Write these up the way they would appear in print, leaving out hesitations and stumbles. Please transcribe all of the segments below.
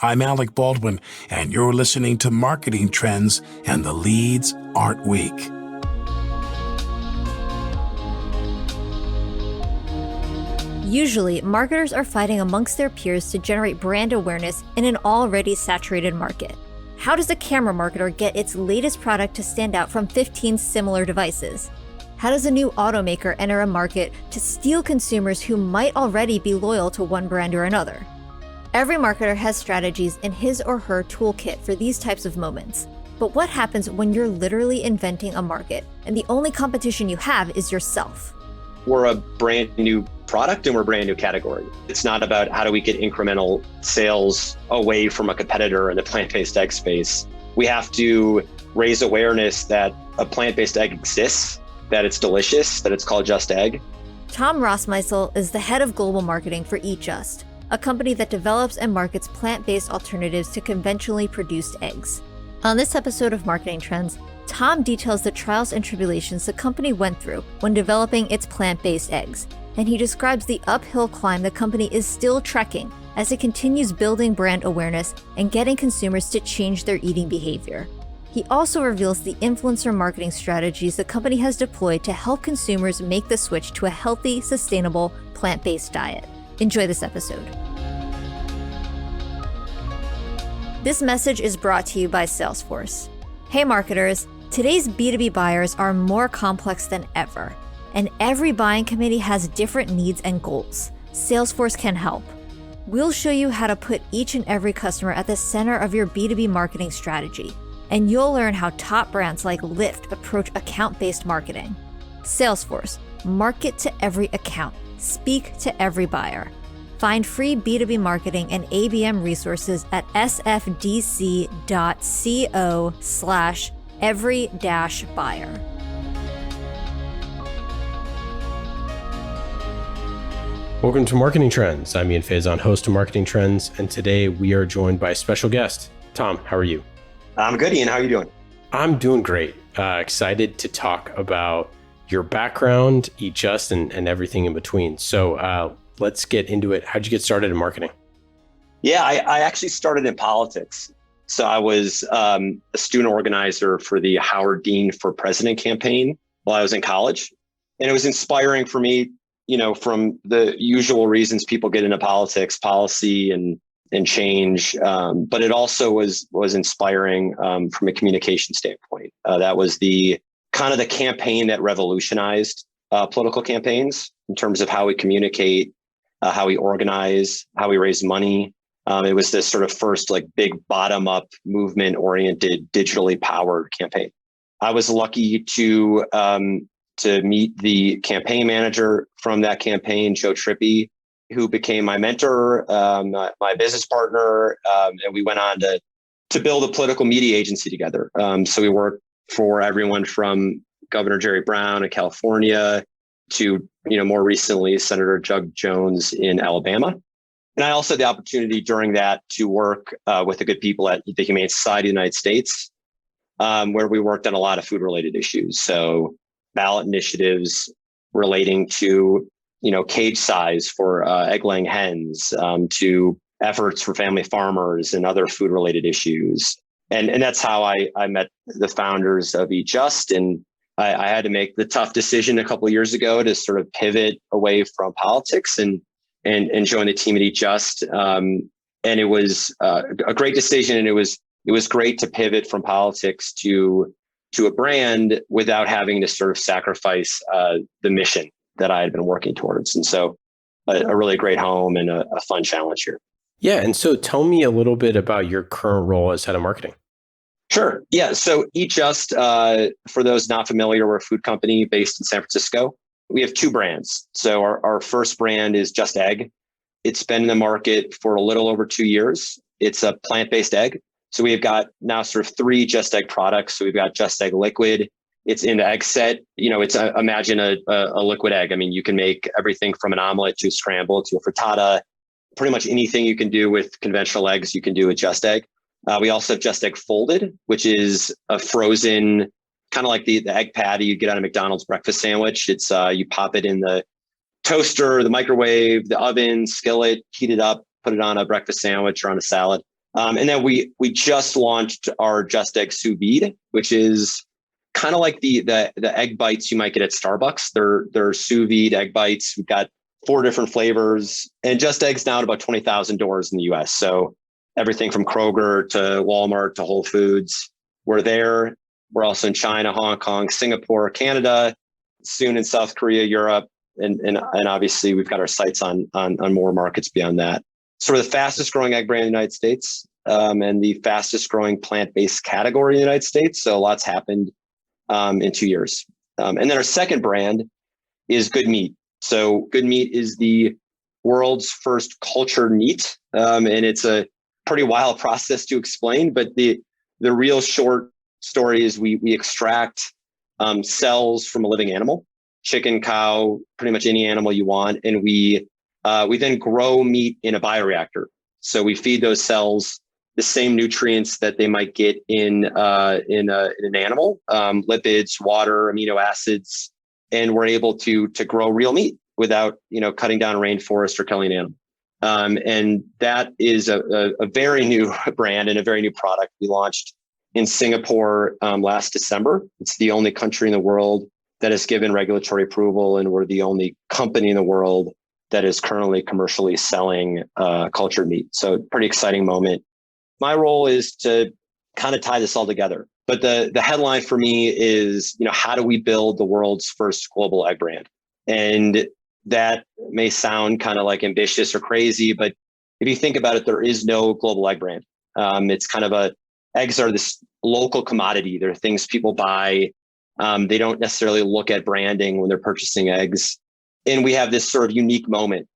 I'm Alec Baldwin, and you're listening to Marketing Trends, and the leads aren't weak. Usually, marketers are fighting amongst their peers to generate brand awareness in an already saturated market. How does a camera marketer get its latest product to stand out from 15 similar devices? How does a new automaker enter a market to steal consumers who might already be loyal to one brand or another? Every marketer has strategies in his or her toolkit for these types of moments. But what happens when you're literally inventing a market and the only competition you have is yourself? We're a brand new product and we're a brand new category. It's not about how do we get incremental sales away from a competitor in the plant-based egg space. We have to raise awareness that a plant-based egg exists, that it's delicious, that it's called Just Egg. Tom Rossmeissl is the head of global marketing for Eat Just, a company that develops and markets plant-based alternatives to conventionally produced eggs. On this episode of Marketing Trends, Tom details the trials and tribulations the company went through when developing its plant-based eggs, and he describes the uphill climb the company is still trekking as it continues building brand awareness and getting consumers to change their eating behavior. He also reveals the influencer marketing strategies the company has deployed to help consumers make the switch to a healthy, sustainable, plant-based diet. Enjoy this episode. This message is brought to you by Salesforce. Hey marketers, today's B2B buyers are more complex than ever, and every buying committee has different needs and goals. Salesforce can help. We'll show you how to put each and every customer at the center of your B2B marketing strategy, and you'll learn how top brands like Lyft approach account-based marketing. Salesforce, market to every account. Speak to every buyer. Find free B2B marketing and ABM resources at sfdc.co/every-buyer. Welcome to Marketing Trends. I'm Ian Faison, host of Marketing Trends, and today we are joined by a special guest. Tom, how are you? I'm good, Ian. How are you doing? I'm doing great. Excited to talk about your background, Eat Just, and everything in between. So let's get into it. How'd you get started in marketing? Yeah, I actually started in politics. So I was a student organizer for the Howard Dean for President campaign while I was in college. And it was inspiring for me, from the usual reasons people get into politics, policy and change. But it also was inspiring from a communication standpoint. That was the kind of the campaign that revolutionized political campaigns in terms of how we communicate, how we organize, how we raise money. It was this sort of first big bottom-up movement-oriented, digitally powered campaign. I was lucky to meet the campaign manager from that campaign, Joe Trippi, who became my mentor, my business partner, and we went on to build a political media agency together. So we worked for everyone from Governor Jerry Brown in California to, more recently, Senator Doug Jones in Alabama. And I also had the opportunity during that to work with the good people at the Humane Society of the United States, where we worked on a lot of food-related issues. So ballot initiatives relating to, cage size for egg-laying hens, to efforts for family farmers and other food-related issues. And that's how I met the founders of Eat Just. And I had to make the tough decision a couple of years ago to sort of pivot away from politics and join the team at Eat Just. And it was a great decision. And it was great to pivot from politics to a brand without having to sort of sacrifice the mission that I had been working towards. And so a really great home and a fun challenge here. Yeah. And so tell me a little bit about your current role as head of marketing. Sure. Yeah. So Eat Just, for those not familiar, we're a food company based in San Francisco. We have two brands. So our first brand is Just Egg. It's been in the market for a little over 2 years. It's a plant-based egg. So we've got now sort of 3 Just Egg products. So we've got Just Egg Liquid. It's in the egg set. Imagine a liquid egg. I mean, you can make everything from an omelet to a scramble to a frittata. Pretty much anything you can do with conventional eggs, you can do with Just Egg. We also have Just Egg Folded, which is a frozen, kind of like the egg patty you get on a McDonald's breakfast sandwich. It's you pop it in the toaster, the microwave, the oven, skillet, heat it up, put it on a breakfast sandwich or on a salad. And then we just launched our Just Egg Sous Vide, which is kind of like the egg bites you might get at Starbucks. They're sous vide egg bites. We've got 4 different flavors, and Just Egg's now at about 20,000 doors in the US. So everything from Kroger to Walmart to Whole Foods, we're there. We're also in China, Hong Kong, Singapore, Canada, soon in South Korea, Europe, and obviously we've got our sights on more markets beyond that. So we're the fastest growing egg brand in the United States, and the fastest growing plant-based category in the United States. So lots happened in 2 years. And then our second brand is Good Meat. So Good Meat is the world's first cultured meat, and it's a pretty wild process to explain. But the real short story is we extract cells from a living animal, chicken, cow, pretty much any animal you want, and we then grow meat in a bioreactor. So we feed those cells the same nutrients that they might get in an animal, lipids, water, amino acids, and we're able to grow real meat without cutting down a rainforest or killing an animal. And that is a very new brand and a very new product we launched in Singapore last December. It's the only country in the world that has given regulatory approval, and we're the only company in the world that is currently commercially selling cultured meat. So pretty exciting moment. My role is to kind of tie this all together. But the headline for me is, how do we build the world's first global egg brand? And that may sound kind of like ambitious or crazy, but if you think about it, there is no global egg brand. It's kind of eggs are this local commodity. They're things people buy. They don't necessarily look at branding when they're purchasing eggs. And we have this sort of unique moment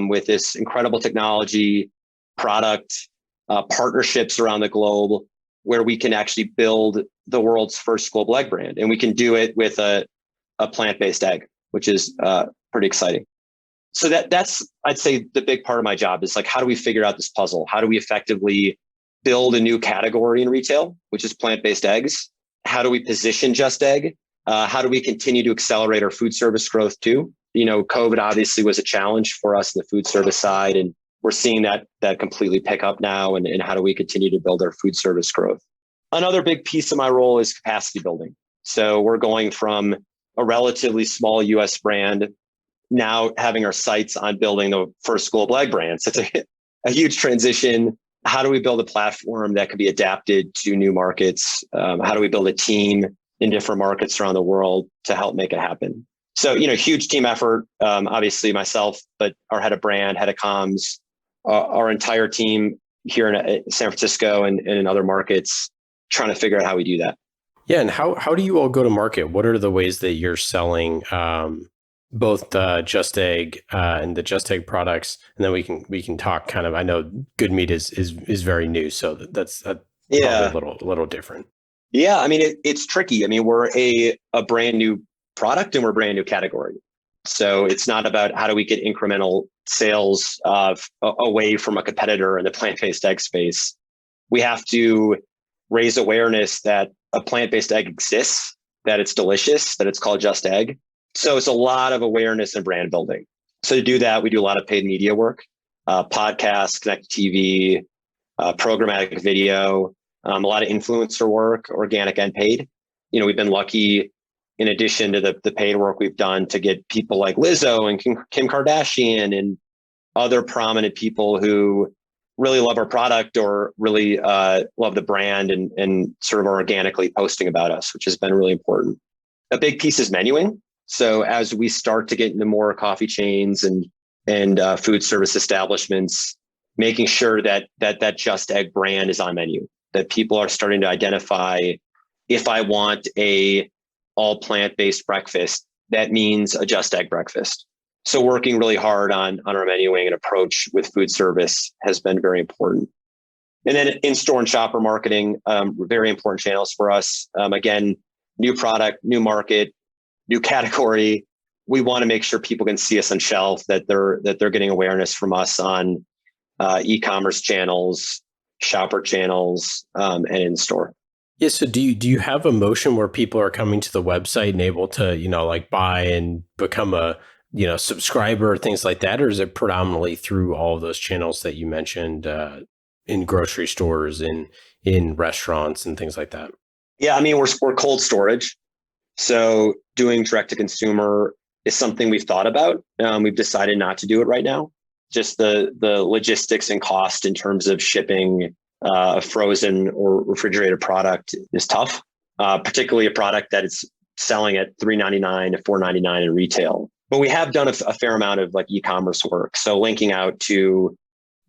with this incredible technology, product, partnerships around the globe, where we can actually build the world's first global egg brand. And we can do it with a plant-based egg, which is pretty exciting. So that's, I'd say, the big part of my job is like, how do we figure out this puzzle? How do we effectively build a new category in retail, which is plant-based eggs? How do we position Just Egg? How do we continue to accelerate our food service growth too? COVID obviously was a challenge for us in the food service side, and we're seeing that completely pick up now. And how do we continue to build our food service growth? Another big piece of my role is capacity building. So we're going from a relatively small US brand, now having our sights on building the first global egg brand. So it's a huge transition. How do we build a platform that can be adapted to new markets? How do we build a team in different markets around the world to help make it happen? So, huge team effort, obviously myself, but our head of brand, head of comms, our entire team here in San Francisco and in other markets, trying to figure out how we do that. Yeah. And how do you all go to market? What are the ways that you're selling both the Just Egg and the Just Egg products? And then we can talk kind of, I know Good Meat is very new, so that's probably a little different. Yeah. I mean, it's tricky. I mean, we're a brand new product and we're a brand new category. So it's not about how do we get incremental sales away from a competitor in the plant-based egg space. We have to raise awareness that a plant-based egg exists, that it's delicious, that it's called Just Egg. So it's a lot of awareness and brand building. So to do that, we do a lot of paid media work, podcasts, connected TV, programmatic video, a lot of influencer work, organic and paid. We've been lucky, in addition to the paid work we've done, to get people like Lizzo and Kim Kardashian and other prominent people who really love our product or really love the brand and sort of organically posting about us, which has been really important. A big piece is menuing. So as we start to get into more coffee chains and food service establishments, making sure that Just Egg brand is on menu, that people are starting to identify, if I want a all plant-based breakfast, that means a Just Egg breakfast. So working really hard on our menuing and approach with food service has been very important. And then in-store and shopper marketing, very important channels for us. Again, new product, new market, new category. We want to make sure people can see us on shelf, that they're getting awareness from us on e-commerce channels, shopper channels, and in-store. Yeah. So do you have a motion where people are coming to the website and able to, like buy and become a, subscriber, things like that? Or is it predominantly through all of those channels that you mentioned? in grocery stores, in restaurants and things like that? Yeah, I mean, we're cold storage. So doing direct to consumer is something we've thought about. We've decided not to do it right now. Just the logistics and cost in terms of shipping a frozen or refrigerated product is tough, particularly a product that is selling at $3.99 to $4.99 in retail. But we have done a fair amount of like e-commerce work. So linking out to,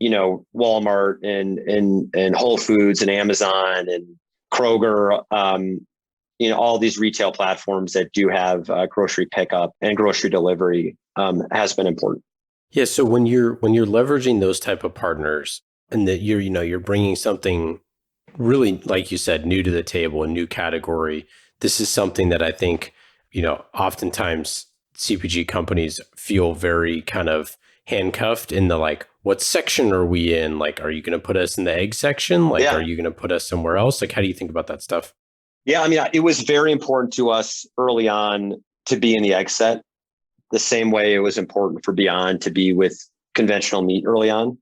Walmart and Whole Foods and Amazon and Kroger, all these retail platforms that do have grocery pickup and grocery delivery has been important. Yeah. So when you're leveraging those type of partners, and that you're bringing something really, like you said, new to the table, a new category. This is something that I think, oftentimes CPG companies feel very kind of handcuffed in the like, what section are we in? Like, are you going to put us in the egg section? Like, Are you going to put us somewhere else? Like, how do you think about that stuff? Yeah, I mean, it was very important to us early on to be in the egg set, the same way it was important for Beyond to be with conventional meat early on.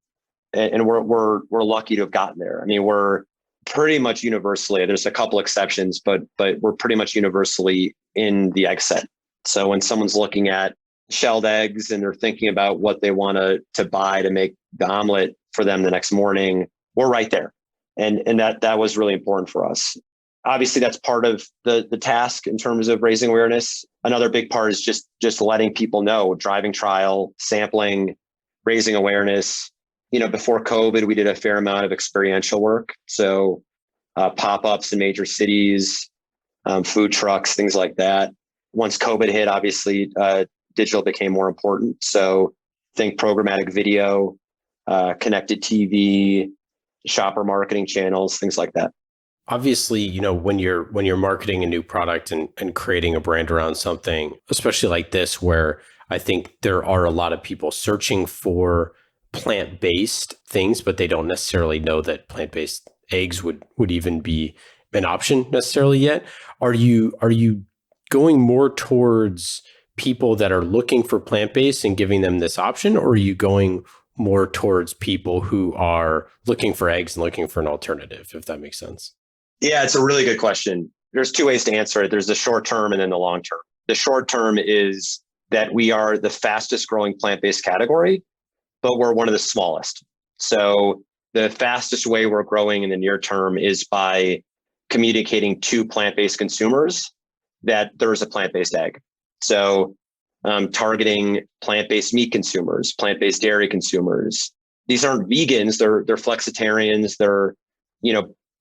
And we're lucky to have gotten there. I mean, we're pretty much universally, there's a couple exceptions, but we're pretty much universally in the egg set. So when someone's looking at shelled eggs and they're thinking about what they want to buy to make the omelet for them the next morning, we're right there. And that was really important for us. Obviously, that's part of the task in terms of raising awareness. Another big part is just letting people know, driving trial, sampling, raising awareness. Before COVID, we did a fair amount of experiential work. So pop-ups in major cities, food trucks, things like that. Once COVID hit, obviously, digital became more important. So think programmatic video, connected TV, shopper marketing channels, things like that. Obviously, when you're marketing a new product and creating a brand around something, especially like this, where I think there are a lot of people searching for plant-based things, but they don't necessarily know that plant-based eggs would even be an option necessarily yet. Are you going more towards people that are looking for plant-based and giving them this option, or are you going more towards people who are looking for eggs and looking for an alternative, if that makes sense? Yeah, it's a really good question. There's two ways to answer it. There's the short term and then the long term. The short term is that we are the fastest growing plant-based category, but we're one of the smallest. So the fastest way we're growing in the near term is by communicating to plant-based consumers that there's a plant-based egg. So targeting plant-based meat consumers, plant-based dairy consumers. These aren't vegans, they're flexitarians, they're,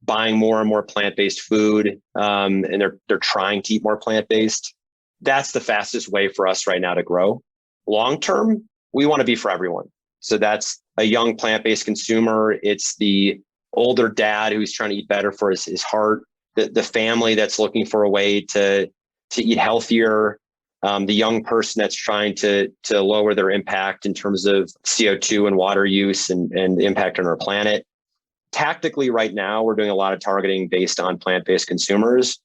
buying more and more plant-based food, and they're trying to eat more plant-based. That's the fastest way for us right now to grow. Long term, we want to be for everyone. So that's a young plant-based consumer. It's the older dad who's trying to eat better for his heart, the family that's looking for a way to eat healthier, the young person that's trying to lower their impact in terms of CO2 and water use and the impact on our planet. Tactically, right now, we're doing a lot of targeting based on plant-based consumers,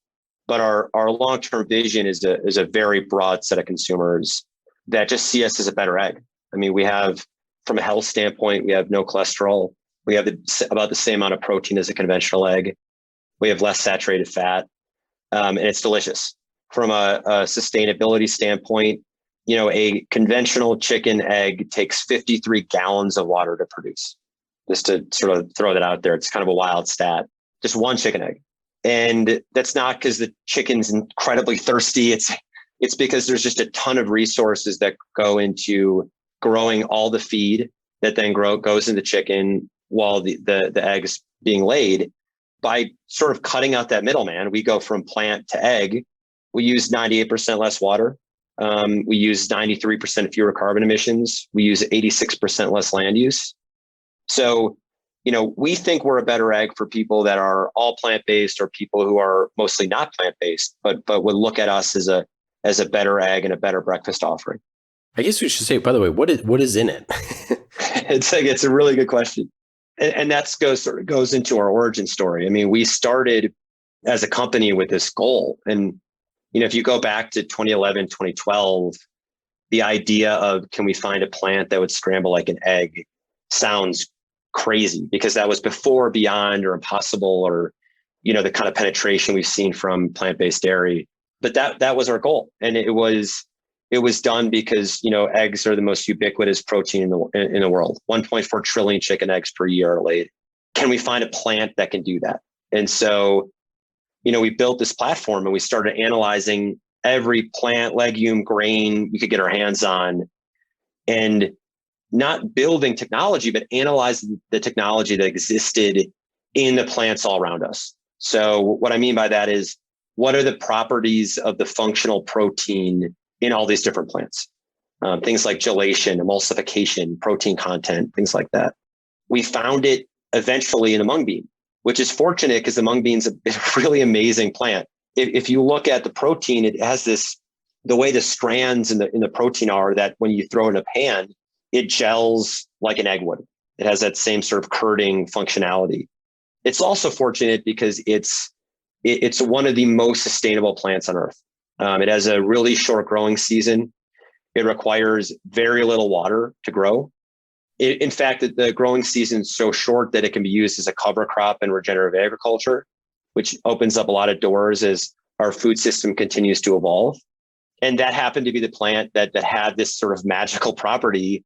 but our long-term vision is a very broad set of consumers that just see us as a better egg. I mean, we have, from a health standpoint, we have no cholesterol. We have about the same amount of protein as a conventional egg. We have less saturated fat, and it's delicious. From a sustainability standpoint, a conventional chicken egg takes 53 gallons of water to produce. Just to sort of throw that out there. It's kind of a wild stat. Just one chicken egg. And that's not because the chicken's incredibly thirsty. It's because there's just a ton of resources that go into growing all the feed that then goes into chicken while the egg's being laid. By sort of cutting out that middleman, we go from plant to egg. We use 98% less water. We use 93% fewer carbon emissions. We use 86% less land use. So, we think we're a better egg for people that are all plant-based or people who are mostly not plant-based, but would look at us as a better egg and a better breakfast offering. I guess we should say, by the way, what is in it? It's a really good question. And that goes into our origin story. I mean, we started as a company with this goal. And, if you go back to 2011, 2012, the idea of, can we find a plant that would scramble like an egg sounds crazy because that was before Beyond or Impossible or, the kind of penetration we've seen from plant-based dairy. But that was our goal. And it was done because, eggs are the most ubiquitous protein in the world. 1.4 trillion chicken eggs per year are laid. Can we find a plant that can do that? And so, we built this platform and we started analyzing every plant, legume, grain we could get our hands on, and not building technology, but analyzing the technology that existed in the plants all around us. So what I mean by that is, what are the properties of the functional protein in all these different plants? Things like gelation, emulsification, protein content, things like that. We found it eventually in the mung bean, which is fortunate because the mung bean's a really amazing plant. If you look at the protein, it has the way the strands in the protein are that when you throw in a pan, it gels like an egg would. It has that same sort of curding functionality. It's also fortunate because it's one of the most sustainable plants on earth. It has a really short growing season. It requires very little water to grow. In fact, the growing season is so short that it can be used as a cover crop in regenerative agriculture, which opens up a lot of doors as our food system continues to evolve. And that happened to be the plant that had this sort of magical property.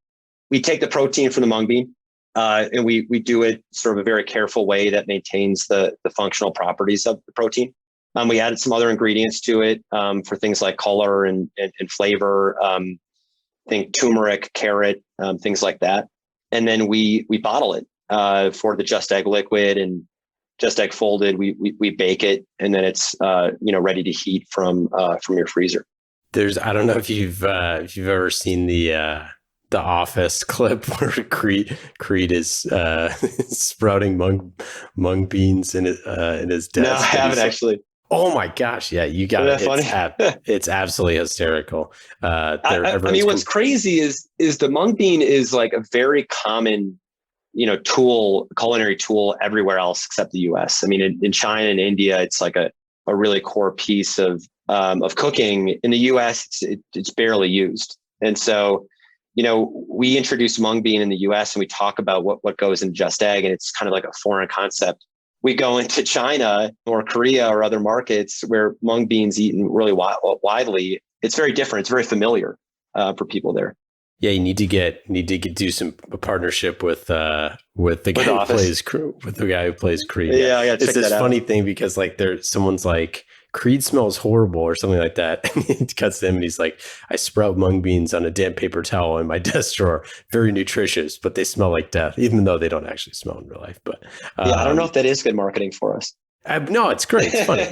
We take the protein from the mung bean, and we do it sort of a very careful way that maintains the functional properties of the protein. We added some other ingredients to it for things like color and flavor. Think turmeric, carrot, things like that. And then we bottle it for the Just Egg liquid and Just Egg folded. We bake it, and then it's ready to heat from your freezer. I don't know if you've ever seen the Office clip where Creed is sprouting mung beans in his desk. No, I haven't actually. Oh my gosh! Yeah, you got it. It's absolutely hysterical. What's crazy is the mung bean is like a very common, culinary tool everywhere else except the U.S. I mean, in China and India, it's like a really core piece of cooking. In the U.S., it's barely used, and so. We introduced mung bean in the US and we talk about what goes in Just Egg, and it's kind of like a foreign concept. We go into China or Korea or other markets where mung bean's eaten really widely. It's very different. It's very familiar for people there. Yeah, you need to do some partnership with the guy who plays Creed. Yeah, I gotta check that out. It's this funny thing because someone's like, Creed smells horrible or something like that. And he cuts to him and he's like, I sprout mung beans on a damp paper towel in my desk drawer. Very nutritious, but they smell like death, even though they don't actually smell in real life. But I don't know if that is good marketing for us. No, it's great. It's funny.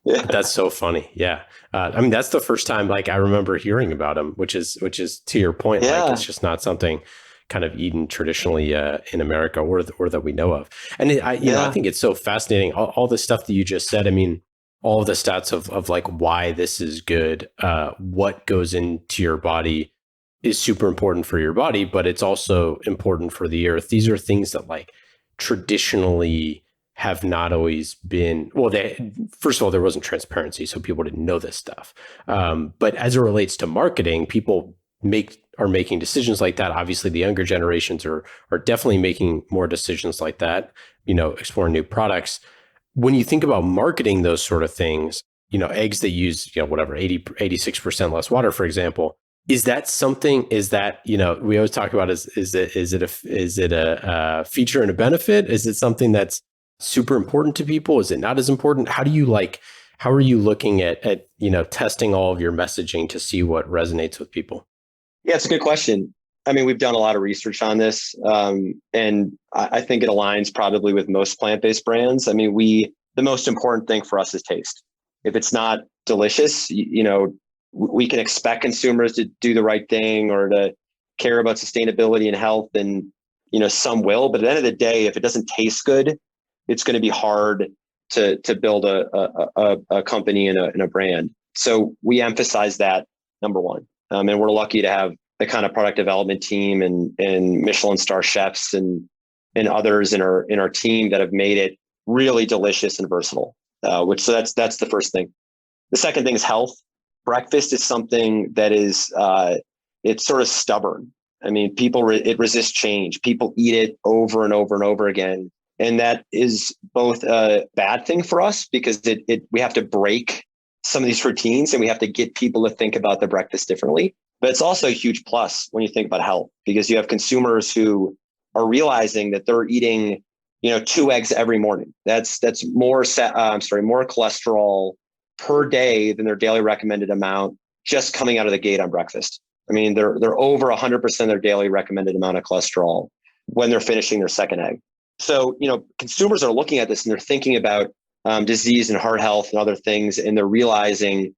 Yeah. But that's so funny. Yeah. That's the first time I remember hearing about him, which is to your point. Yeah. It's just not something kind of eaten traditionally in America or that we know of. And I think it's so fascinating. All the stuff that you just said. All of the stats of why this is good, what goes into your body is super important for your body, but it's also important for the earth. These are things that traditionally have not always been, first of all, there wasn't transparency, so people didn't know this stuff. But as it relates to marketing, people are making decisions like that. Obviously, the younger generations are definitely making more decisions like that, exploring new products. When you think about marketing those sort of things, eggs that use, 86% less water, for example, is that something, we always talk about, is it a feature and a benefit? Is it something that's super important to people? Is it not as important? How are you looking at testing all of your messaging to see what resonates with people? Yeah, it's a good question. We've done a lot of research on this, and I think it aligns probably with most plant-based brands. The most important thing for us is taste. If it's not delicious, we can expect consumers to do the right thing or to care about sustainability and health, and some will. But at the end of the day, if it doesn't taste good, it's going to be hard to build a company and a brand. So we emphasize that, number one, and we're lucky to have the kind of product development team and Michelin star chefs and others in our team that have made it really delicious and versatile. So that's the first thing. The second thing is health. Breakfast is something that is it's sort of stubborn. I mean, it resists change. People eat it over and over and over again. And that is both a bad thing for us because we have to break some of these routines and we have to get people to think about their breakfast differently. But it's also a huge plus when you think about health because you have consumers who are realizing that they're eating, 2 eggs every morning. That's more cholesterol per day than their daily recommended amount just coming out of the gate on breakfast. I mean, they're over 100% of their daily recommended amount of cholesterol when they're finishing their second egg. So, consumers are looking at this and they're thinking about disease and heart health and other things. And they're realizing,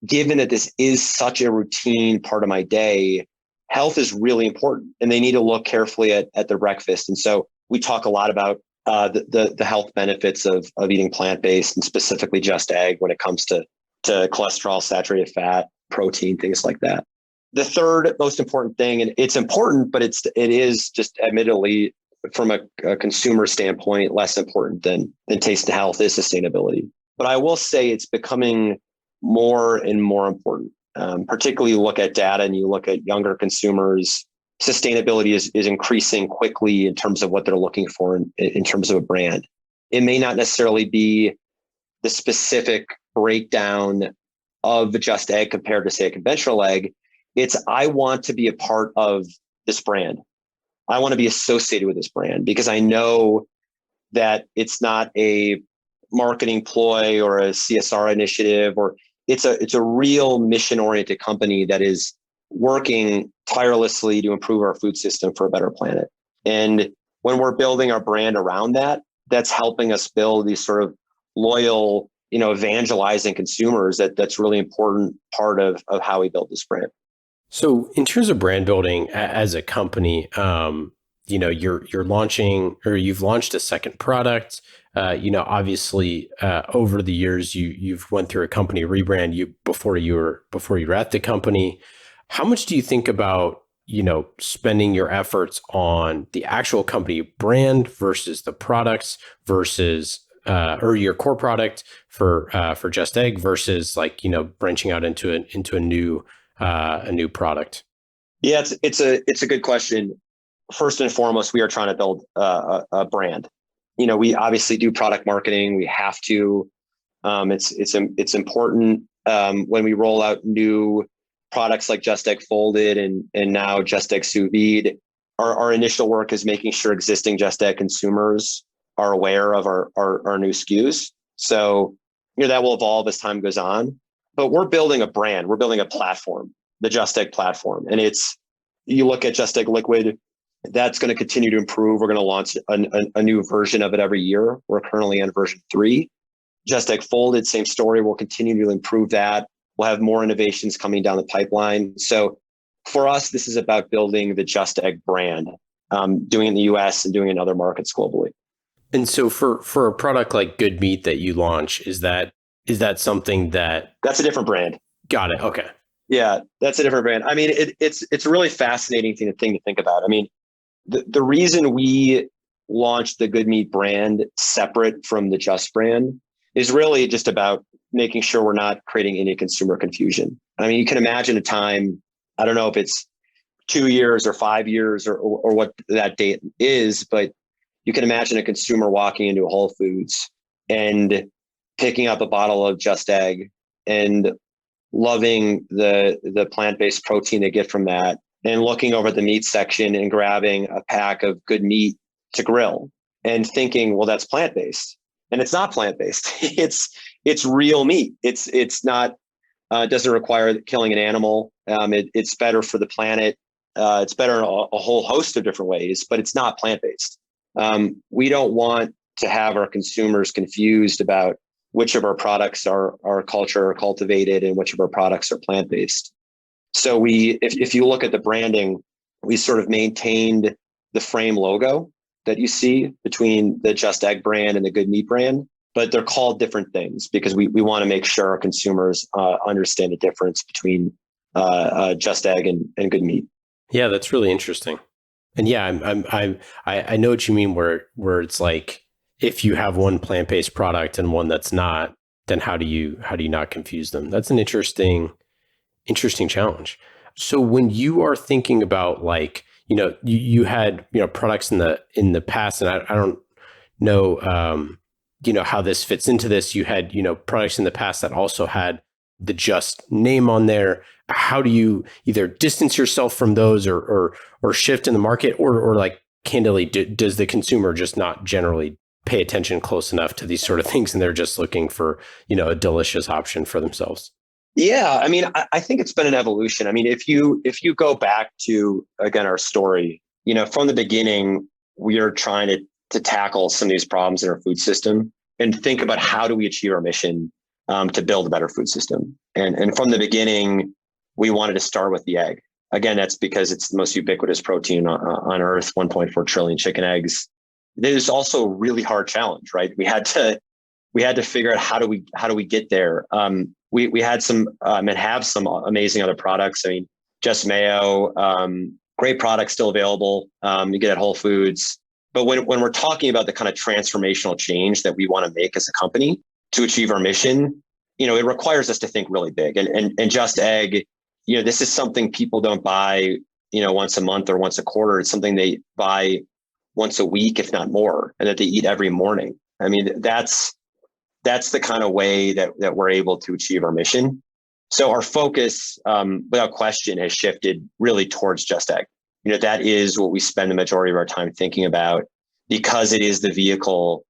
given that this is such a routine part of my day, health is really important and they need to look carefully at their breakfast. And so we talk a lot about the health benefits of eating plant-based and specifically just egg when it comes to cholesterol, saturated fat, protein, things like that. The third most important thing, and it's important, but it is just admittedly from a consumer standpoint, less important than taste and health is sustainability. But I will say it's becoming more and more important. Particularly you look at data and you look at younger consumers, sustainability is increasing quickly in terms of what they're looking for in terms of a brand. It may not necessarily be the specific breakdown of just egg compared to, say, a conventional egg. It's, I want to be a part of this brand. I want to be associated with this brand because I know that it's not a marketing ploy or a CSR initiative, or it's a real mission-oriented company that is working tirelessly to improve our food system for a better planet. And when we're building our brand around that, that's helping us build these sort of loyal, evangelizing consumers. That's really important part of how we build this brand. So in terms of brand building as a company, you're launching, or you've launched a second product. Obviously, over the years, you've went through a company rebrand. Before you were at the company. How much do you think about spending your efforts on the actual company brand versus the products versus or your core product for Just Egg versus branching out into a new product? Yeah, it's a good question. First and foremost, we are trying to build a brand. We obviously do product marketing. We have to. It's important when we roll out new products like Just Egg Folded and now Just Egg Sous Vide. Our initial work is making sure existing Just Egg consumers are aware of our new SKUs. So that will evolve as time goes on. But we're building a brand. We're building a platform, the Just Egg platform, and you look at Just Egg Liquid. That's going to continue to improve. We're going to launch a new version of it every year. We're currently on version 3. Just Egg Folded, same story. We'll continue to improve that. We'll have more innovations coming down the pipeline. So for us, this is about building the Just Egg brand, doing it in the US and doing it in other markets globally. And so for a product like Good Meat that you launch, is that something that's a different brand? Got it. Okay. Yeah, that's a different brand. I mean, it's a really fascinating thing to think about. I mean, the reason we launched the Good Meat brand separate from the Just brand is really just about making sure we're not creating any consumer confusion. I mean, you can imagine a time, I don't know if it's 2 years or 5 years or what that date is, but you can imagine a consumer walking into a Whole Foods and picking up a bottle of Just Egg and loving the plant-based protein they get from that, and looking over the meat section and grabbing a pack of Good Meat to grill and thinking, well, that's plant-based. And it's not plant-based. It's real meat. It's not, doesn't require killing an animal. It's better for the planet. It's better in a whole host of different ways, but it's not plant-based. We don't want to have our consumers confused about which of our products are culture or cultivated and which of our products are plant-based. So if you look at the branding, we sort of maintained the frame logo that you see between the Just Egg brand and the Good Meat brand, but they're called different things because we want to make sure our consumers understand the difference between Just Egg and Good Meat. Yeah, that's really interesting. And yeah, I know what you mean where it's like, if you have one plant-based product and one that's not, then how do you not confuse them? That's an interesting challenge. So when you are thinking about like, you had, products in the past, and I don't know, how this fits into this. You had, products in the past that also had the Just name on there. How do you either distance yourself from those or shift in the market, or like candidly, does the consumer just not generally pay attention close enough to these sort of things, and they're just looking for, a delicious option for themselves? Yeah, I mean, I think it's been an evolution. I mean, if you go back to, again, our story, from the beginning, we are trying to tackle some of these problems in our food system and think about how do we achieve our mission to build a better food system. And from the beginning, we wanted to start with the egg. Again, that's because it's the most ubiquitous protein on Earth, 1.4 trillion chicken eggs. It is also a really hard challenge, right? We had to figure out how do we get there. We had some and have some amazing other products. I mean, Just Mayo, great product still available. You get at Whole Foods. But when we're talking about the kind of transformational change that we want to make as a company to achieve our mission, it requires us to think really big. And Just Egg, this is something people don't buy, once a month or once a quarter. It's something they buy once a week, if not more, and that they eat every morning. I mean, that's the kind of way that we're able to achieve our mission. So our focus, without question, has shifted really towards Just Egg. That is what we spend the majority of our time thinking about, because it is the vehicle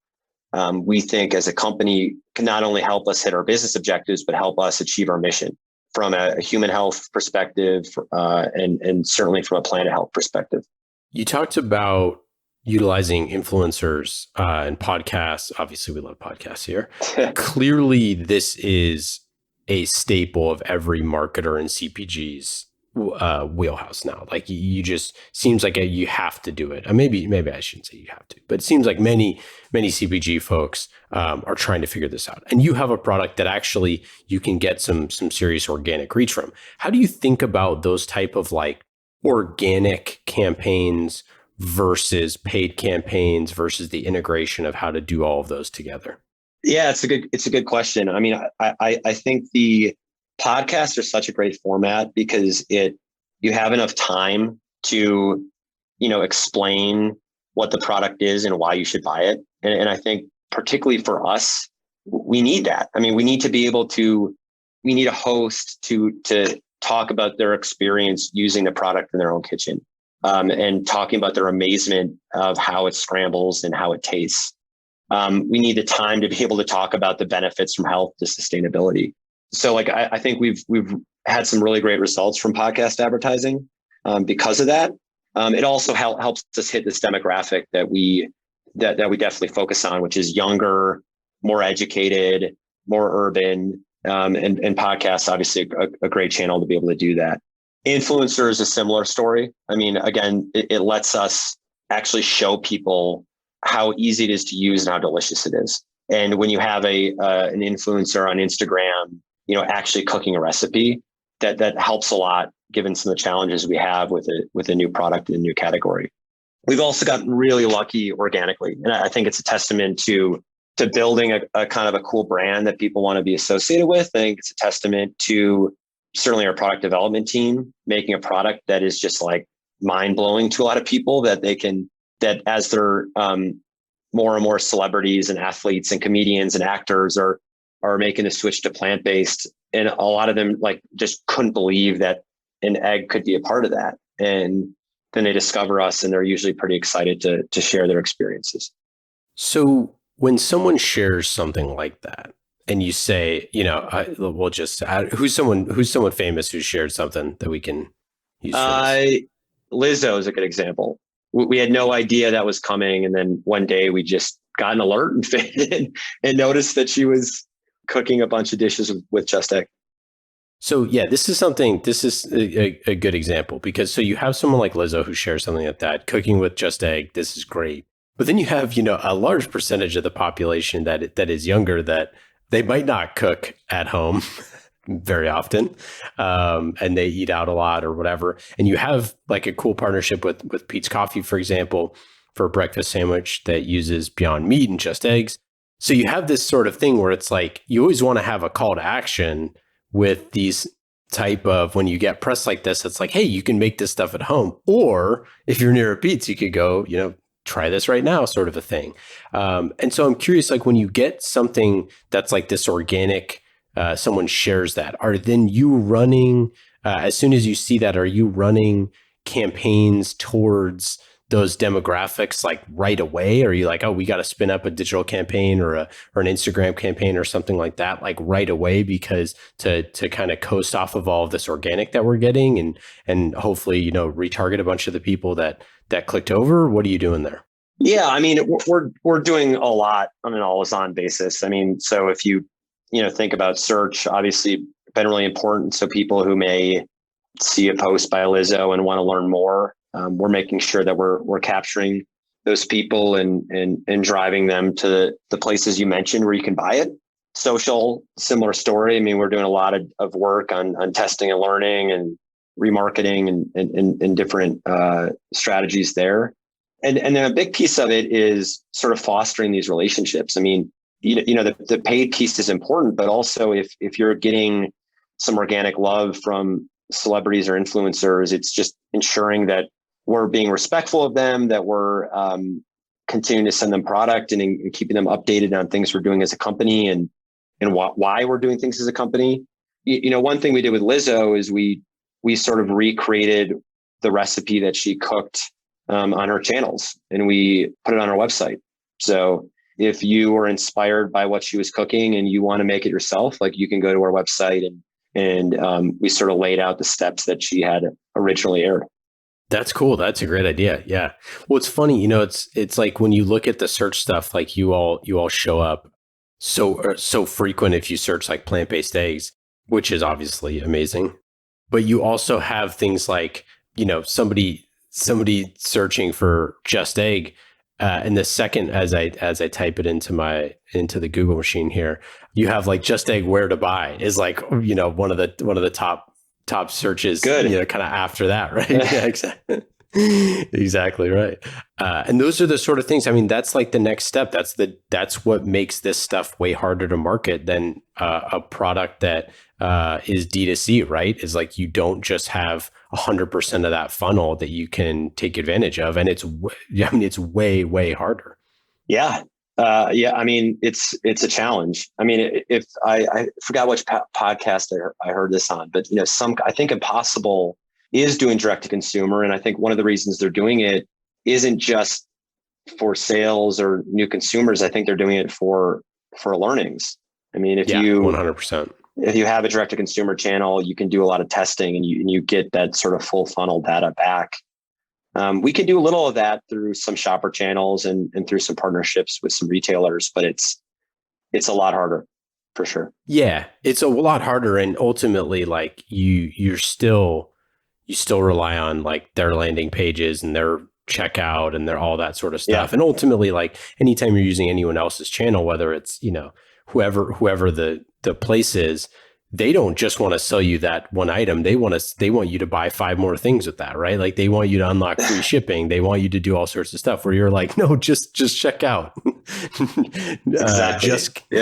we think as a company can not only help us hit our business objectives, but help us achieve our mission from a human health perspective and certainly from a planet health perspective. You talked about utilizing influencers and podcasts. Obviously, we love podcasts here. Clearly, this is a staple of every marketer in CPG's wheelhouse now. Like, you just seems like you have to do it. Maybe I shouldn't say you have to, but it seems like many CPG folks are trying to figure this out. And you have a product that actually you can get some serious organic reach from. How do you think about those type of like organic campaigns versus paid campaigns versus the integration of how to do all of those together? Yeah, it's a good question. I mean, I think the podcasts are such a great format because you have enough time to, explain what the product is and why you should buy it. And I think particularly for us, we need that. I mean, we need a host to talk about their experience using the product in their own kitchen. And talking about their amazement of how it scrambles and how it tastes. We need the time to be able to talk about the benefits from health to sustainability. So I think we've had some really great results from podcast advertising because of that. It also helps us hit this demographic that we definitely focus on, which is younger, more educated, more urban, and podcasts, obviously a great channel to be able to do that. Influencer is a similar story. I mean, again, it lets us actually show people how easy it is to use and how delicious it is. And when you have an influencer on Instagram, actually cooking a recipe, that helps a lot, given some of the challenges we have with a new product in a new category. We've also gotten really lucky organically, and I think it's a testament to building a kind of a cool brand that people want to be associated with. I think it's a testament to certainly our product development team making a product that is just like mind blowing to a lot of people, that as they're more and more celebrities and athletes and comedians and actors are making the switch to plant-based. And a lot of them like just couldn't believe that an egg could be a part of that. And then they discover us and they're usually pretty excited to share their experiences. So when someone shares something like that, and you say, we'll just who's someone famous who shared something that we can use? Lizzo is a good example. We had no idea that was coming, and then one day we just got an alert and noticed that she was cooking a bunch of dishes with Just Egg. So yeah, this is a good example, because so you have someone like Lizzo who shares something like that, cooking with Just Egg. This is great, but then you have a large percentage of the population that is younger, that they might not cook at home very often, and they eat out a lot or whatever. And you have like a cool partnership with Pete's Coffee, for example, for a breakfast sandwich that uses Beyond Meat and Just Eggs. So you have this sort of thing where it's like you always want to have a call to action with these type of when you get press like this, it's like, hey, you can make this stuff at home. Or if you're near a Beats, you could go, try this right now, sort of a thing. And so I'm curious, like when you get something that's like this organic, someone shares that, are then you running, as soon as you see that, are you running campaigns towards those demographics like right away? Or are you like, oh, we got to spin up a digital campaign or an Instagram campaign or something like that, like right away, because to kind of coast off of all of this organic that we're getting and hopefully, retarget a bunch of the people that clicked over? What are you doing there? Yeah, I mean, we're doing a lot on an always-on basis. I mean, so if you think about search, obviously been really important. So people who may see a post by Lizzo and want to learn more, we're making sure that we're capturing those people and driving them to the places you mentioned where you can buy it. Social, similar story. I mean, we're doing a lot of work on testing and learning and remarketing and different strategies there. And then a big piece of it is sort of fostering these relationships. I mean, the paid piece is important, but also if you're getting some organic love from celebrities or influencers, it's just ensuring that we're being respectful of them, that we're continuing to send them product and keeping them updated on things we're doing as a company and why we're doing things as a company. One thing we did with Lizzo is we sort of recreated the recipe that she cooked on her channels, and we put it on our website. So if you were inspired by what she was cooking and you want to make it yourself, like you can go to our website and we sort of laid out the steps that she had originally aired. That's cool. That's a great idea. Yeah. Well, it's funny, it's like when you look at the search stuff, like you all show up so frequent if you search like plant-based eggs, which is obviously amazing. But you also have things like, somebody searching for just egg, and the second as I type it into the Google machine here, you have like just egg where to buy is like one of the top searches. Good. Kind of after that, right? Yeah, exactly. Exactly right. And those are the sort of things. I mean, that's like the next step. That's what makes this stuff way harder to market than a product that is D2C, right? Is like you don't just have 100% of that funnel that you can take advantage of, and it's way, way harder. Yeah. I mean, it's a challenge. I mean, if I forgot which podcast I heard this on, but I think Impossible is doing direct to consumer, and I think one of the reasons they're doing it isn't just for sales or new consumers. I think they're doing it for learnings. I mean, if you 100%. If you have a direct to consumer channel, you can do a lot of testing and you get that sort of full funnel data back. We can do a little of that through some shopper channels and through some partnerships with some retailers, but it's a lot harder for sure. Yeah, it's a lot harder. And ultimately, like you still rely on like their landing pages and their checkout and their all that sort of stuff. Yeah. And ultimately, like anytime you're using anyone else's channel, whether it's, whoever the place is, they don't just want to sell you that one item. They want you to buy 5 more things with that, right? Like they want you to unlock free shipping. They want you to do all sorts of stuff where you're like, no, just check out. Exactly.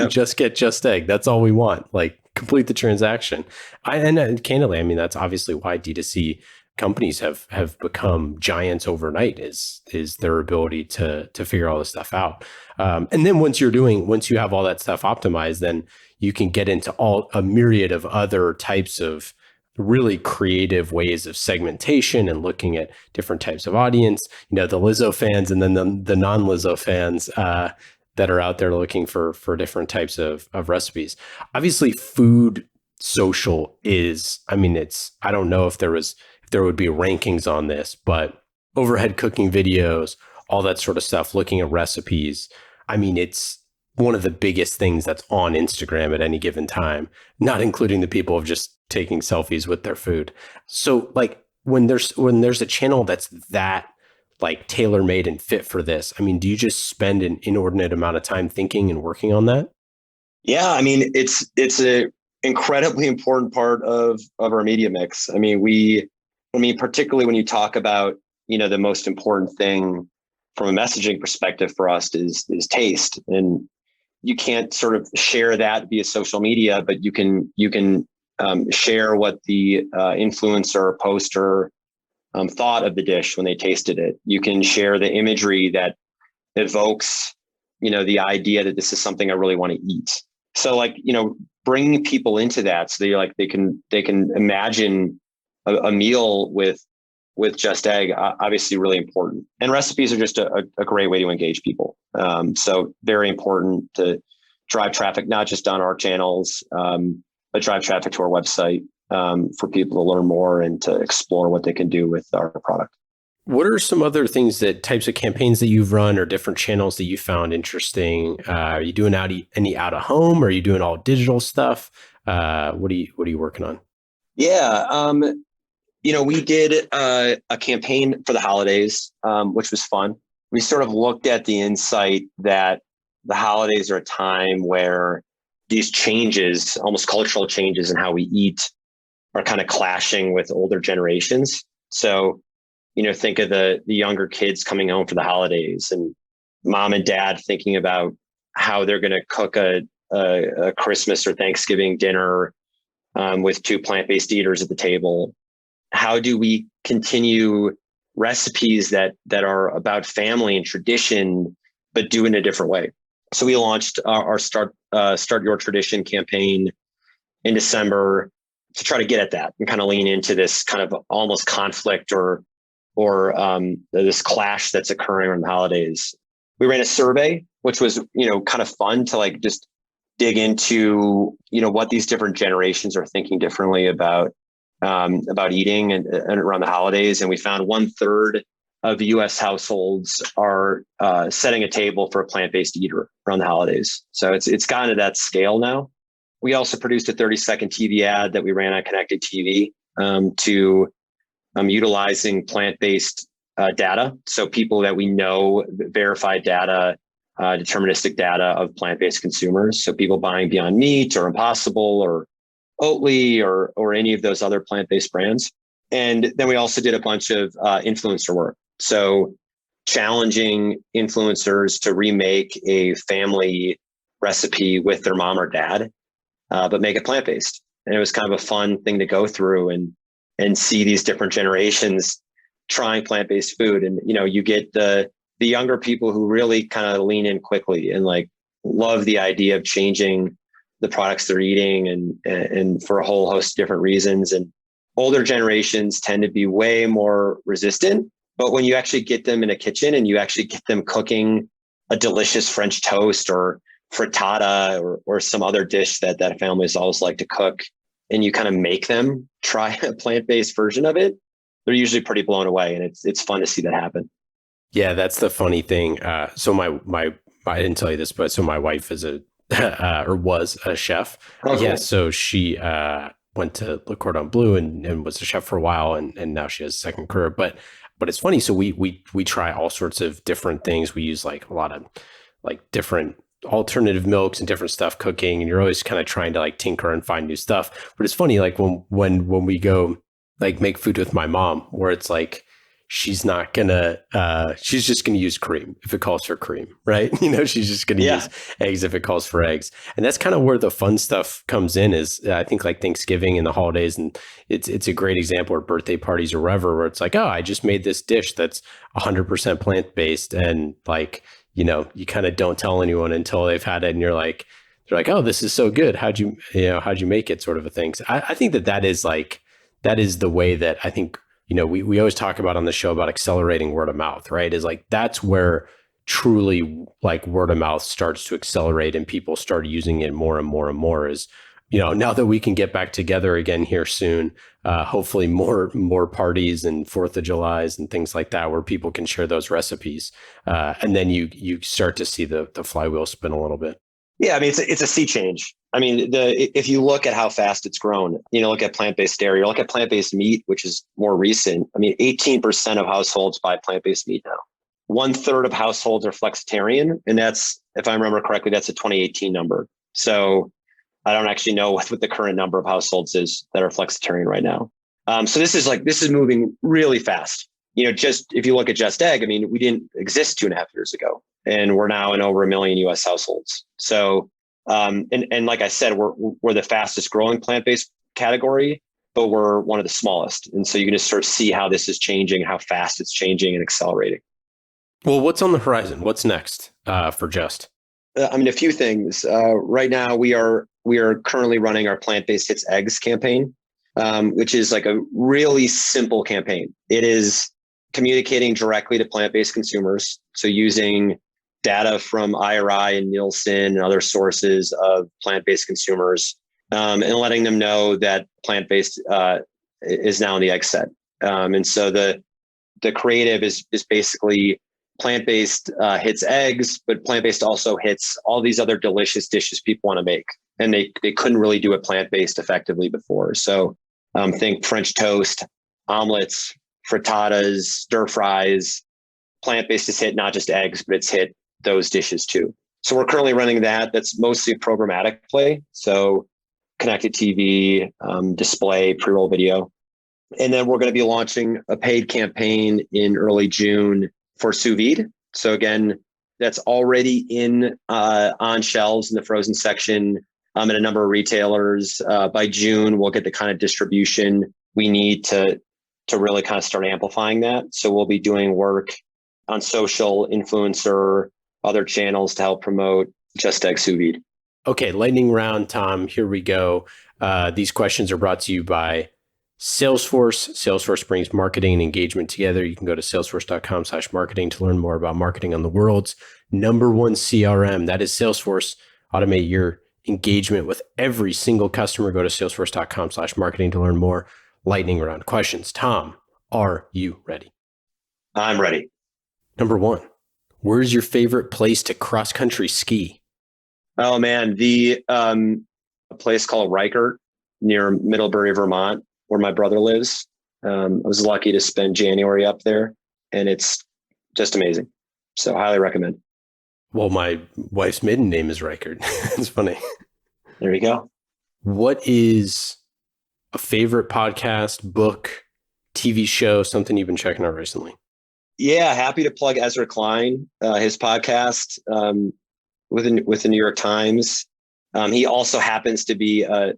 Just get Just Egg. That's all we want. Like complete the transaction. And candidly, I mean, that's obviously why D2C companies have become giants overnight is their ability to figure all this stuff out. And then once you have all that stuff optimized, then you can get into a myriad of other types of really creative ways of segmentation and looking at different types of audience, the Lizzo fans and then the non-Lizzo fans that are out there looking for different types of recipes. Obviously, food social is, I mean, I don't know if there would be rankings on this, but overhead cooking videos, all that sort of stuff, looking at recipes. I mean, it's one of the biggest things that's on Instagram at any given time, not including the people of just taking selfies with their food. So like when there's a channel that's that like tailor-made and fit for this, I mean, do you just spend an inordinate amount of time thinking and working on that? Yeah, I mean, it's a incredibly important part of our media mix. I mean, particularly when you talk about, the most important thing from a messaging perspective for us is taste. And you can't sort of share that via social media, but you can share what the influencer or poster thought of the dish when they tasted it. You can share the imagery that evokes, the idea that this is something I really want to eat. So like, bringing people into that so they can imagine a meal with Just Egg, obviously really important. And recipes are just a great way to engage people. So very important to drive traffic, not just on our channels, but drive traffic to our website for people to learn more and to explore what they can do with our product. What are some other types of campaigns that you've run or different channels that you found interesting? Are you doing any out of home? Or are you doing all digital stuff? What are you working on? Yeah. We did a campaign for the holidays, which was fun. We sort of looked at the insight that the holidays are a time where these changes, almost cultural changes in how we eat, are kind of clashing with older generations. So, think of the younger kids coming home for the holidays and mom and dad thinking about how they're going to cook a Christmas or Thanksgiving dinner with two plant-based eaters at the table. How do we continue recipes that are about family and tradition, but do it in a different way? So we launched our Start Your Tradition campaign in December to try to get at that and kind of lean into this kind of almost conflict or this clash that's occurring around the holidays. We ran a survey, which was, kind of fun to like just dig into, what these different generations are thinking differently about eating and around the holidays. And we found 1/3 of U.S. households are setting a table for a plant-based eater around the holidays. So it's gotten to that scale now. We also produced a 30-second TV ad that we ran on connected TV to utilizing plant-based data. So people that we know, verified data, deterministic data of plant-based consumers. So people buying Beyond Meat or Impossible or Oatly or any of those other plant-based brands. And then we also did a bunch of influencer work. So challenging influencers to remake a family recipe with their mom or dad, but make it plant-based. And it was kind of a fun thing to go through and see these different generations trying plant-based food. And, you get the younger people who really kind of lean in quickly and like love the idea of changing the products they're eating and for a whole host of different reasons. And older generations tend to be way more resistant. But when you actually get them in a kitchen and you actually get them cooking a delicious French toast or frittata or some other dish that families always like to cook, and you kind of make them try a plant-based version of it, they're usually pretty blown away. And it's fun to see that happen. Yeah, that's the funny thing. So my I didn't tell you this, but so my wife is or was a chef. Oh, cool. Yeah, so she went to Le Cordon Bleu and was a chef for a while, and now she has a second career. But it's funny. So we try all sorts of different things. We use like a lot of like different alternative milks and different stuff cooking, and you're always kind of trying to like tinker and find new stuff. But it's funny, like when we go like make food with my mom, where it's like she's not gonna she's just gonna use cream if it calls for cream, right? She's just gonna use eggs if it calls for eggs. And that's kind of where the fun stuff comes in, is I think like Thanksgiving and the holidays, and it's a great example, or birthday parties or wherever, where it's like, oh, I just made this dish that's 100% plant-based, and like, you kind of don't tell anyone until they've had it, and they're like, oh, this is so good, how'd you make it, sort of a thing. So I think that is the way that I think, we always talk about on the show about accelerating word of mouth, right? Is like, that's where truly like word of mouth starts to accelerate and people start using it more and more and more. Is, now that we can get back together again here soon, hopefully more parties and 4th of July's and things like that, where people can share those recipes. And then you start to see the flywheel spin a little bit. Yeah, I mean, it's a sea change. I mean, if you look at how fast it's grown, look at plant-based dairy, or look at plant-based meat, which is more recent. I mean, 18% of households buy plant-based meat now. 1/3 of households are flexitarian. And that's, if I remember correctly, that's a 2018 number. So I don't actually know what the current number of households is that are flexitarian right now. So this is moving really fast. Just if you look at Just Egg, I mean, we didn't exist 2.5 years ago, and we're now in over 1 million US households. So, and like I said, we're the fastest growing plant-based category, but we're one of the smallest. And so you can just sort of see how this is changing, how fast it's changing and accelerating. Well, what's on the horizon? What's next for Just? A few things. Right now, we are currently running our plant-based hits eggs campaign, which is like a really simple campaign. It is communicating directly to plant-based consumers. So using data from IRI and Nielsen and other sources of plant-based consumers, and letting them know that plant-based is now in the egg set. And so the creative is basically plant-based hits eggs, but plant-based also hits all these other delicious dishes people want to make. And they couldn't really do it plant-based effectively before. So think French toast, omelets, frittatas, stir fries. Plant-based is hit not just eggs, but it's hit those dishes too. So we're currently running that. That's mostly programmatic play. So connected TV, display, pre-roll video. And then we're going to be launching a paid campaign in early June for sous vide. So again, that's already on shelves in the frozen section in a number of retailers. By June, we'll get the kind of distribution we need to really kind of start amplifying that. So we'll be doing work on social, influencer, other channels to help promote Just Egg sous vide. Okay, lightning round, Tom. Here we go. These questions are brought to you by Salesforce. Salesforce brings marketing and engagement together. You can go to salesforce.com/marketing to learn more about marketing on the world's #1 CRM. That is Salesforce. Automate your engagement with every single customer. Go to salesforce.com/marketing to learn more. Lightning round questions. Tom, are you ready? I'm ready. Number 1, where's your favorite place to cross-country ski? Oh man, a place called Reichert near Middlebury, Vermont, where my brother lives. I was lucky to spend January up there, and it's just amazing. So highly recommend. Well, my wife's maiden name is Reichert. It's funny. There you go. What is a favorite podcast, book, TV show, something you've been checking out recently? Yeah, happy to plug Ezra Klein, his podcast with the New York Times. He also happens to be a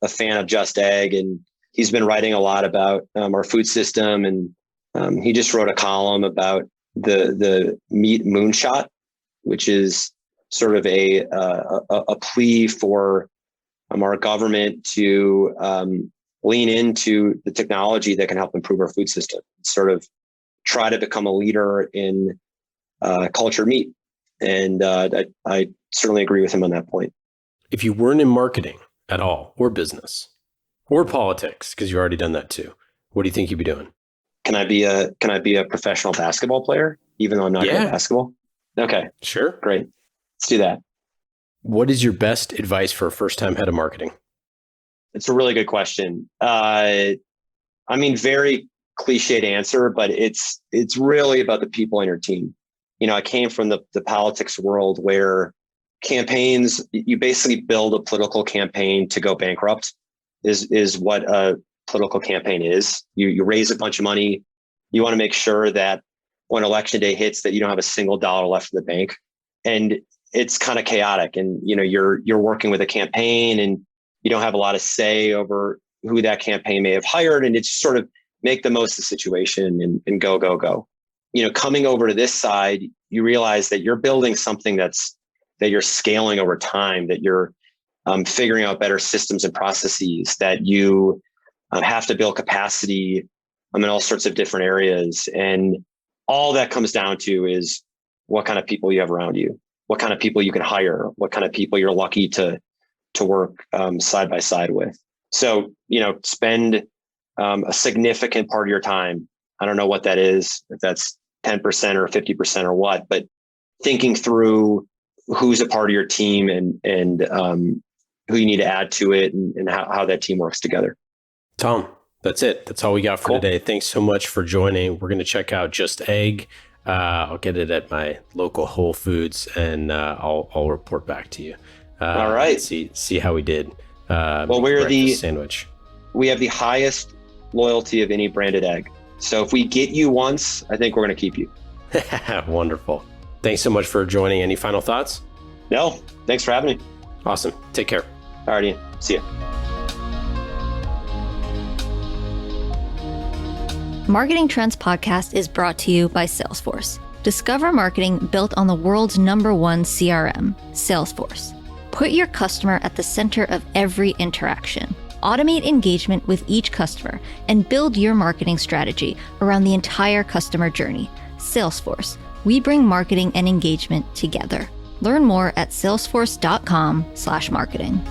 fan of Just Egg, and he's been writing a lot about our food system. And he just wrote a column about the meat moonshot, which is sort of a plea for our government to lean into the technology that can help improve our food system, sort of try to become a leader in cultured meat. And I certainly agree with him on that point. If you weren't in marketing at all, or business, or politics, because you've already done that too, what do you think you'd be doing? Can I be a professional basketball player, even though I'm not good at basketball? Okay, sure. Great. Let's do that. What is your best advice for a first-time head of marketing? It's a really good question. Very cliched answer, but it's really about the people on your team. I came from the politics world where campaigns, you basically build a political campaign to go bankrupt is what a political campaign is. You raise a bunch of money. You want to make sure that when election day hits that you don't have a single dollar left in the bank. And it's kind of chaotic. And, you're working with a campaign and you don't have a lot of say over who that campaign may have hired. And it's sort of make the most of the situation and go, go, go. Coming over to this side, you realize that you're building something that you're scaling over time, that you're figuring out better systems and processes, that you have to build capacity in all sorts of different areas. And all that comes down to is what kind of people you have around you, what kind of people you can hire, what kind of people you're lucky to work side by side with. So, spend a significant part of your time. I don't know what that is, if that's 10% or 50% or what, but thinking through who's a part of your team and who you need to add to it and how that team works together. Tom, that's it. That's all we got for today. Thanks so much for joining. We're going to check out Just Egg. I'll get it at my local Whole Foods and I'll report back to you. All right. See how we did. Well, we're the sandwich. We have the highest loyalty of any branded egg. So if we get you once, I think we're going to keep you. Wonderful. Thanks so much for joining. Any final thoughts? No, thanks for having me. Awesome. Take care. All righty. See ya. Marketing Trends Podcast is brought to you by Salesforce. Discover marketing built on the world's #1 CRM, Salesforce. Put your customer at the center of every interaction. Automate engagement with each customer and build your marketing strategy around the entire customer journey. Salesforce. We bring marketing and engagement together. Learn more at salesforce.com/marketing.